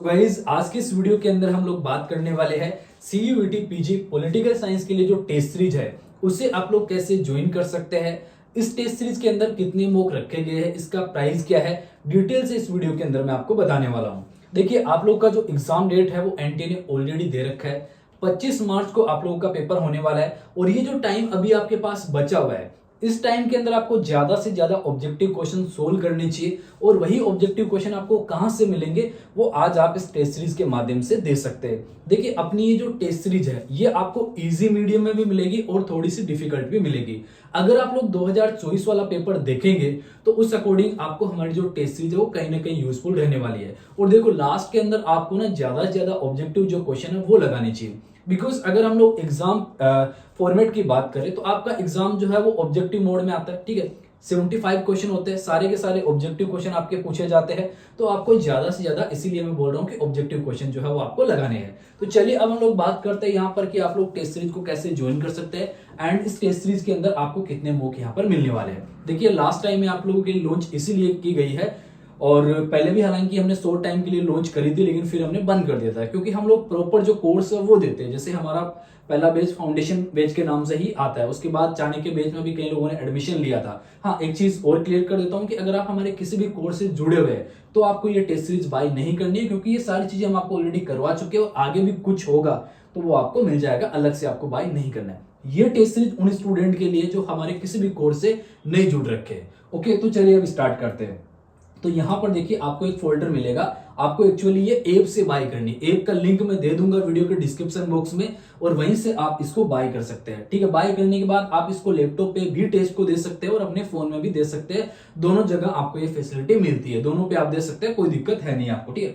Guys आज की इस वीडियो के अंदर हम लोग बात करने वाले हैं सीयूईटी पीजी पॉलिटिकल साइंस के लिए जो टेस्ट सीरीज है उसे आप लोग कैसे ज्वाइन कर सकते हैं। इस टेस्ट सीरीज के अंदर कितने मॉक रखे गए हैं, इसका प्राइस क्या है, डिटेल से इस वीडियो के अंदर मैं आपको बताने वाला हूं। देखिए आप लोग का जो एग्जाम डेट है वो एनटीए ने ऑलरेडी दे रखा है। 25 मार्च को आप लोगों का पेपर होने वाला है और ये जो टाइम अभी आपके पास बचा हुआ है इस टाइम के अंदर आपको ज्यादा से ज्यादा ऑब्जेक्टिव क्वेश्चन सोल्व करने चाहिए। और वही ऑब्जेक्टिव क्वेश्चन आपको कहां से मिलेंगे वो आज आप इस टेस्ट सीरीज के माध्यम से दे सकते हैं। देखिए अपनी ये जो टेस्ट सीरीज है ये आपको इजी मीडियम में भी मिलेगी और थोड़ी सी डिफिकल्ट भी मिलेगी। अगर आप लोग 2024 वाला पेपर देखेंगे तो उस अकॉर्डिंग आपको हमारी जो टेस्ट सीरीज है वो कहीं ना कहीं यूजफुल रहने वाली है। और देखो लास्ट के अंदर आपको ना ज्यादा से ज्यादा ऑब्जेक्टिव जो क्वेश्चन है वो लगाने चाहिए। बिकॉज अगर हम लोग एग्जाम फॉर्मेट की बात करें तो आपका एग्जाम जो है वो ऑब्जेक्टिव मोड में आता है, ठीक है। 75 क्वेश्चन होते हैं, सारे के सारे ऑब्जेक्टिव क्वेश्चन आपके पूछे जाते हैं। तो आपको ज्यादा से ज्यादा इसीलिए मैं बोल रहा हूँ कि ऑब्जेक्टिव क्वेश्चन जो है वो आपको लगाने हैं। तो चलिए अब हम लोग बात करते हैं यहाँ पर कि आप लोग टेस्ट सीरीज को कैसे ज्वाइन कर सकते हैं एंड इस टेस्ट सीरीज के अंदर आपको कितने मॉक यहाँ पर मिलने वाले हैं। देखिए लास्ट टाइम में आप लोगों के लिए लॉन्च इसीलिए की गई है और पहले भी हालांकि हमने शॉर्ट टाइम के लिए लॉन्च करी थी लेकिन फिर हमने बंद कर दिया था क्योंकि हम लोग प्रॉपर जो कोर्स है वो देते हैं। जैसे हमारा पहला बैच फाउंडेशन बैच के नाम से ही आता है, उसके बाद चाणक्य बैच में भी कई लोगों ने एडमिशन लिया था। हाँ एक चीज और क्लियर कर देता हूँ कि अगर आप हमारे किसी भी कोर्स से जुड़े हुए हैं तो आपको ये टेस्ट सीरीज बाय नहीं करनी है क्योंकि ये सारी चीजें हम आपको ऑलरेडी करवा चुके हैं और आगे भी कुछ होगा तो वो आपको मिल जाएगा, अलग से आपको बाय नहीं करना है। ये टेस्ट सीरीज उन स्टूडेंट के लिए जो हमारे किसी भी कोर्स से नहीं जुड़ रखे हैं। ओके तो चलिए अब स्टार्ट करते हैं। तो यहां पर देखिए आपको एक फोल्डर मिलेगा, आपको एक्चुअली ये ऐप से बाय करनी है। ऐप का लिंक मैं दे दूंगा वीडियो के डिस्क्रिप्शन बॉक्स में और वहीं से आप इसको बाय कर सकते हैं, ठीक है। बाय करने के बाद आप इसको लैपटॉप पे भी टेस्ट को दे सकते हैं और अपने फोन में भी दे सकते हैं। दोनों जगह आपको ये फैसिलिटी मिलती है, दोनों पे आप दे सकते हैं, कोई दिक्कत है नहीं आपको, ठीक है।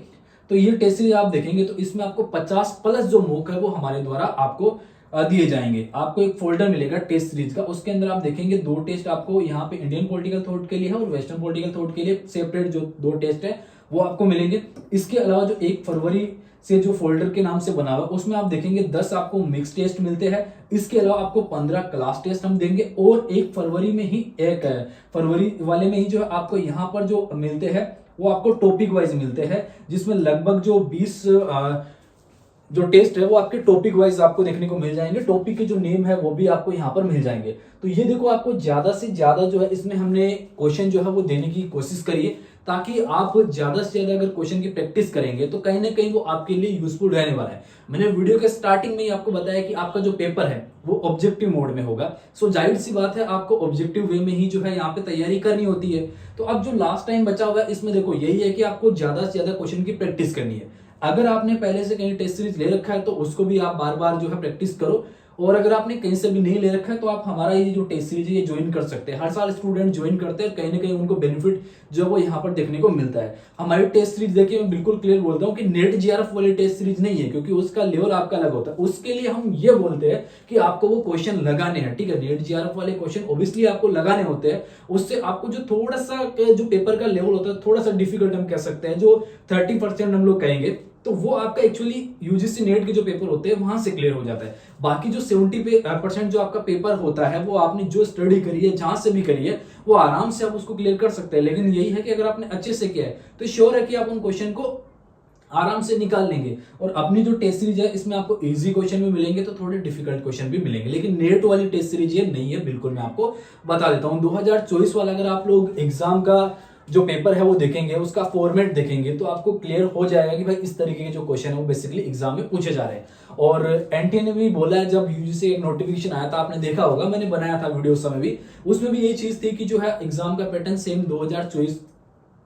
तो ये टेस्ट सीरीज आप देखेंगे तो इसमें आपको 50 प्लस जो मॉक है वो हमारे द्वारा आपको दिए जाएंगे। आपको एक फोल्डर मिलेगा टेस्ट सीरीज का, उसके अंदर आप देखेंगे दो टेस्ट आपको यहाँ पे इंडियन पॉलिटिकल थॉट के लिए है और वेस्टर्न पॉलिटिकल थॉट के लिए सेपरेट जो दो टेस्ट है वो आपको मिलेंगे। इसके अलावा जो 1 फरवरी से जो फोल्डर के नाम से बना हुआ उसमें आप देखेंगे 10 आपको मिक्स टेस्ट मिलते हैं। इसके अलावा आपको 15 क्लास टेस्ट हम देंगे और 1 फरवरी में ही एक फरवरी वाले में ही जो आपको यहाँ पर जो मिलते हैं वो आपको टॉपिक वाइज मिलते हैं, जिसमें लगभग जो 20 जो टेस्ट है वो आपके टॉपिक वाइज आपको देखने को मिल जाएंगे। टॉपिक के जो नेम है वो भी आपको यहाँ पर मिल जाएंगे। तो ये देखो आपको ज्यादा से ज्यादा जो है इसमें हमने क्वेश्चन जो है वो देने की कोशिश करी है ताकि आप ज्यादा से ज्यादा अगर क्वेश्चन की प्रैक्टिस करेंगे तो कहीं ना कहीं वो आपके लिए यूजफुल रहने वाला है। मैंने वीडियो के स्टार्टिंग में ही आपको बताया कि आपका जो पेपर है वो ऑब्जेक्टिव मोड में होगा। सो जाहिर सी बात है आपको ऑब्जेक्टिव वे में ही जो है यहाँ पे तैयारी करनी होती है। तो अब जो लास्ट टाइम बचा हुआ है इसमें देखो यही है कि आपको ज्यादा से ज्यादा क्वेश्चन की प्रैक्टिस करनी है। अगर आपने पहले से कहीं टेस्ट सीरीज ले रखा है तो उसको भी आप बार बार जो है प्रैक्टिस करो और अगर आपने कहीं से भी नहीं ले रखा है तो आप हमारा ये जो टेस्ट सीरीज है ये ज्वाइन कर सकते हैं। हर साल स्टूडेंट ज्वाइन करते हैं, कहीं ना कहीं उनको बेनिफिट जो वो यहाँ पर देखने को मिलता है। हमारी टेस्ट सीरीज देखिए मैं बिल्कुल क्लियर बोलता हूँ कि नेट जीआरएफ वाली टेस्ट सीरीज नहीं है क्योंकि उसका लेवल आपका अलग होता है। उसके लिए हम ये बोलते हैं कि आपको वो क्वेश्चन लगाने हैं, ठीक है। नेट जीआरएफ वाले क्वेश्चन ऑब्वियसली आपको लगाने होते हैं, उससे आपको जो थोड़ा सा जो पेपर का लेवल होता है थोड़ा सा डिफिकल्ट हम कह सकते हैं, जो 30% हम लोग कहेंगे तो वो आपका एक्चुअली यूजीसी नेट के जो पेपर होते हैं वहां से क्लियर हो जाता है। बाकी जो 70% जो आपका पेपर होता है वो आपने जो स्टडी करी है जहां से भी करी है वो आराम से आप उसको क्लियर कर सकते हैं। लेकिन यही है कि अगर आपने अच्छे से किया है तो श्योर है कि आप उन क्वेश्चन को आराम से निकाल लेंगे। और अपनी जो टेस्ट सीरीज है इसमें आपको इजी क्वेश्चन भी मिलेंगे तो थोड़े डिफिकल्ट क्वेश्चन भी मिलेंगे, लेकिन नेट वाली टेस्ट सीरीज ये नहीं है, बिल्कुल मैं आपको बता देता हूं। 2024 वाला अगर आप लोग एग्जाम का जो पेपर है वो देखेंगे, उसका फॉर्मेट देखेंगे तो आपको क्लियर हो जाएगा कि भाई इस तरीके के जो क्वेश्चन है वो बेसिकली एग्जाम में पूछे जा रहे हैं। और एनटीए ने भी बोला है, जब यूजीसी एक नोटिफिकेशन आया था आपने देखा होगा, मैंने बनाया था वीडियो उस समय भी, उसमें भी ये चीज थी कि जो है एग्जाम का पैटर्न सेम 2024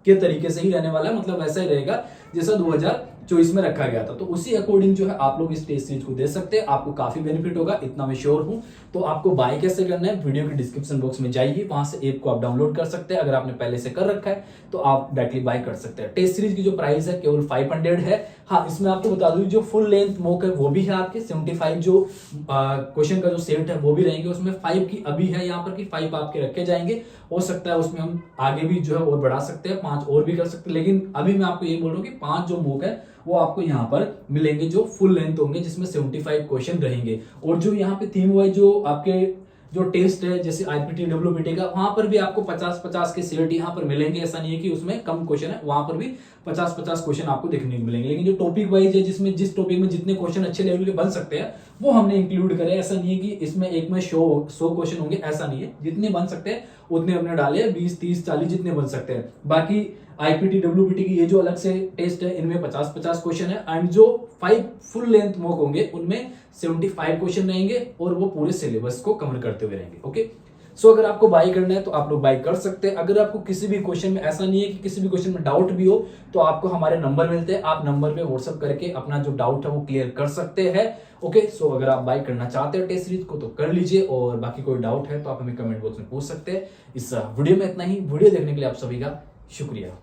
के तरीके से ही रहने वाला है, मतलब वैसा ही रहेगा जैसा 2024 में रखा गया था। तो उसी अकॉर्डिंग जो है आप लोग इस टेस्ट सीरीज को दे सकते हैं, आपको काफी बेनिफिट होगा, इतना मैं श्योर हूं। तो आपको बाय कैसे करना है, वीडियो के डिस्क्रिप्शन बॉक्स में जाइए, वहां से ऐप को आप डाउनलोड कर सकते हैं। अगर आपने पहले से कर रखा है तो आप डायरेक्टली बाय कर सकते हैं। टेस्ट सीरीज की जो प्राइस है केवल 500 है। हाँ इसमें आपको बता दूं जो फुल लेंथ मॉक है वो भी है आपके 75 जो क्वेश्चन का जो सेट है वो भी रहेंगे। उसमें 5 की अभी है यहाँ पर कि 5 आपके रखे जाएंगे, हो सकता है उसमें हम आगे भी जो है और बढ़ा सकते हैं, 5 और भी कर सकते हैं, लेकिन अभी मैं आपको ये बोल रहा हूँ कि 5 जो मॉक है वो आपको यहाँ पर मिलेंगे जो फुल लेंथ होंगे जिसमें 75 क्वेश्चन रहेंगे। और जो यहाँ पे थीम वाइज जो आपके जो टेस्ट है जैसे आईपीटी डब्ल्यूपीटी का, वहां पर भी आपको 50-50 के सेट यहाँ पर मिलेंगे। ऐसा नहीं है कि उसमें कम क्वेश्चन है, वहां पर भी 50-50 क्वेश्चन आपको देखने को मिलेंगे। लेकिन जो टॉपिक वाइज है, जिसमें जिस टॉपिक में जितने क्वेश्चन अच्छे लेवल के बन सकते हैं वो हमने इंक्लूड करे। ऐसा नहीं है कि इसमें एक में 100 क्वेश्चन होंगे, ऐसा नहीं है। जितने बन सकते हैं उतने हमने डाले, 20, 30, 40 जितने बन सकते हैं। बाकी आईपीटी डब्ल्यूपीटी की ये जो अलग से टेस्ट है, इनमें 50-50 क्वेश्चन है, एंड जो 5 फुल लेंथ मॉक होंगे उनमें 75 क्वेश्चन रहेंगे और वो पूरे सिलेबस को कवर करते हुए रहेंगे। ओके, सो अगर आपको बाय करना है तो आप लोग बाय कर सकते हैं। अगर आपको किसी भी क्वेश्चन में, ऐसा नहीं है कि किसी भी क्वेश्चन में डाउट भी हो, तो आपको हमारे नंबर मिलते हैं, आप नंबर पे व्हाट्सअप करके अपना जो डाउट है वो क्लियर कर सकते हैं। ओके, सो अगर आप बाय करना चाहते हैं टेस्ट सीरीज को तो कर लीजिए, और बाकी कोई डाउट है तो आप हमें कमेंट बॉक्स में पूछ सकते हैं। इस वीडियो में इतना ही। वीडियो देखने के लिए आप सभी का शुक्रिया।